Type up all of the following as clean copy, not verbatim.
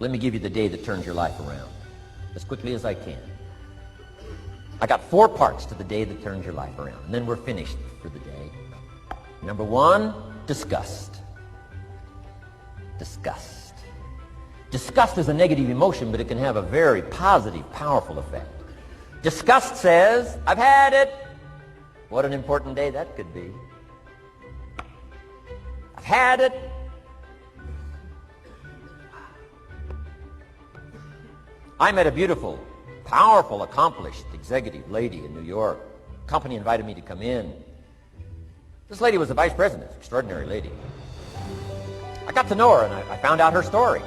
Let me give you the day that turns your life around, as quickly as I can. I got 4 parts to the day that turns your life around, and then we're finished for the day. Number 1, disgust. Disgust. Disgust is a negative emotion, but it can have a very positive, powerful effect. Disgust says, I've had it. What an important day that could be. I've had it. I met a beautiful, powerful, accomplished executive lady in New York. The company invited me to come in. This lady was the vice president, extraordinary lady. I got to know her, and I found out her story.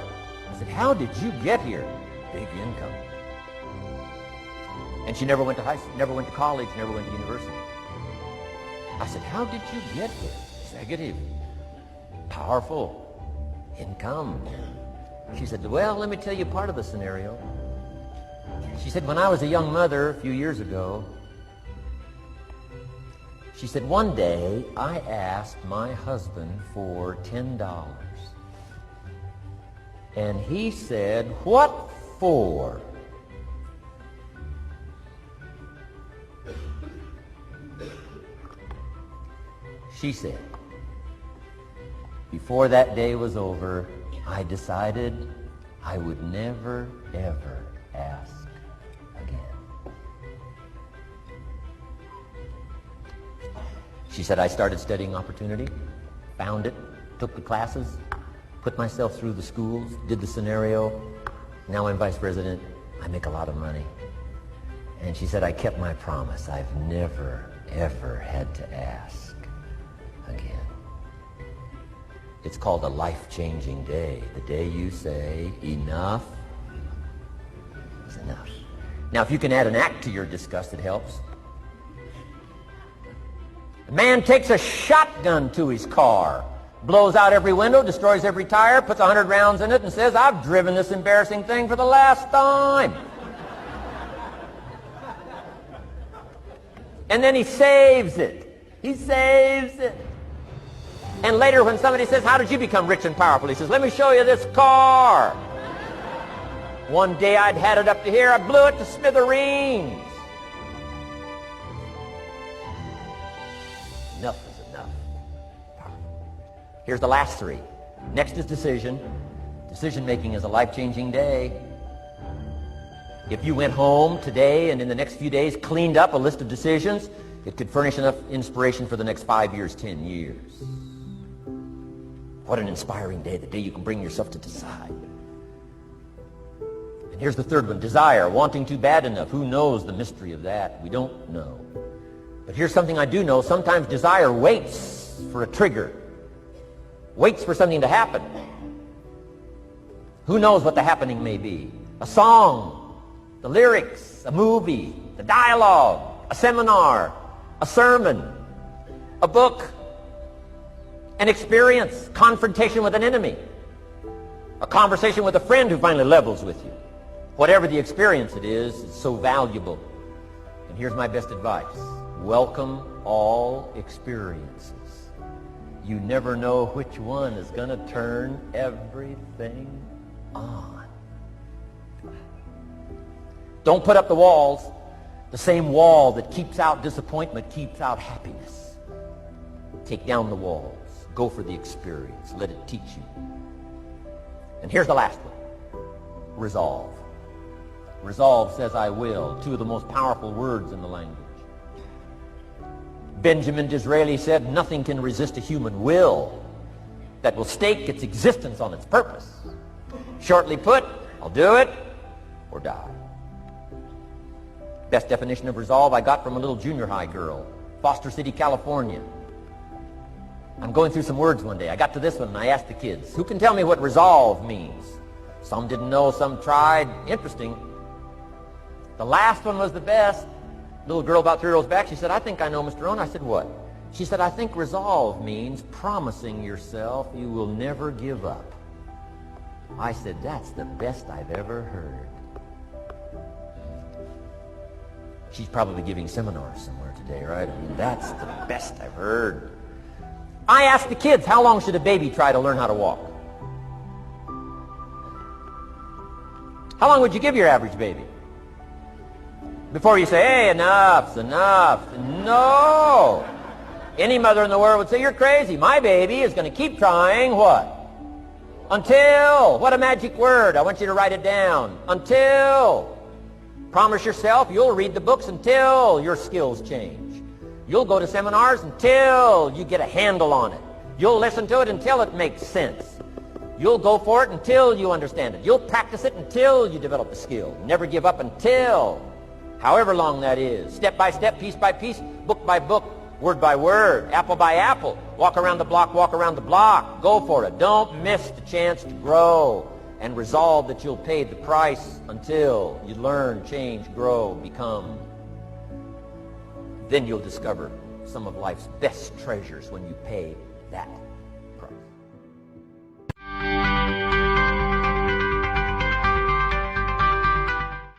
I said, how did you get here? Big income. And she never went to high school, never went to college, never went to university. I said, how did you get here? Executive, powerful, income. She said, well, let me tell you part of the scenario. She said, when I was a young mother a few years ago, she said, one day I asked my husband for $10. And he said, what for? She said, before that day was over, I decided I would never, ever ask again. She said, I started studying opportunity, found it, took the classes, put myself through the schools, did the scenario. Now I'm vice president. I make a lot of money. And she said, I kept my promise. I've never, ever had to ask again. It's called a life-changing day. The day you say, enough is enough. Now, if you can add an act to your disgust, it helps. A man takes a shotgun to his car, blows out every window, destroys every tire, puts 100 rounds in it, and says, I've driven this embarrassing thing for the last time. And then he saves it. He saves it. And later when somebody says, how did you become rich and powerful? He says, let me show you this car. One day I'd had it up to here. I blew it to smithereens. Enough is enough. Here's the last 3. Next is decision. Decision-making is a life-changing day. If you went home today and in the next few days cleaned up a list of decisions, it could furnish enough inspiration for the next 5 years, 10 years. What an inspiring day, the day you can bring yourself to decide. And here's the 3rd one, desire, wanting too bad enough. Who knows the mystery of that? We don't know. But here's something I do know. Sometimes desire waits for a trigger, waits for something to happen. Who knows what the happening may be? A song, the lyrics, a movie, the dialogue, a seminar, a sermon, a book, an experience, confrontation with an enemy, a conversation with a friend who finally levels with you. Whatever the experience it is, it's so valuable. And here's my best advice. Welcome all experiences. You never know which one is going to turn everything on. Don't put up the walls. The same wall that keeps out disappointment keeps out happiness. Take down the walls. Go for the experience. Let it teach you. And here's the last one. Resolve. Resolve says I will. 2 of the most powerful words in the language. Benjamin Disraeli said, nothing can resist a human will that will stake its existence on its purpose. Shortly put, I'll do it or die. Best definition of resolve I got from a little junior high girl, Foster City, California. I'm going through some words one day. I got to this one and I asked the kids, who can tell me what resolve means? Some didn't know, some tried. Interesting. The last one was the best. Little girl about 3 rows back, she said, I think I know, Mr. Owen. I said, what? She said, I think resolve means promising yourself you will never give up. I said, that's the best I've ever heard. She's probably giving seminars somewhere today, right? I mean, that's the best I've heard. I asked the kids, how long should a baby try to learn how to walk? How long would you give your average baby? Before you say, hey, enough's enough. No. Any mother in the world would say, you're crazy. My baby is going to keep trying what? Until. What a magic word. I want you to write it down. Until. Promise yourself you'll read the books until your skills change. You'll go to seminars until you get a handle on it. You'll listen to it until it makes sense. You'll go for it until you understand it. You'll practice it until you develop the skill. Never give up until, however long that is. Step by step, piece by piece, book by book, word by word, apple by apple. Walk around the block, walk around the block. Go for it. Don't miss the chance to grow, and resolve that you'll pay the price until you learn, change, grow, become. Then you'll discover some of life's best treasures when you pay that price.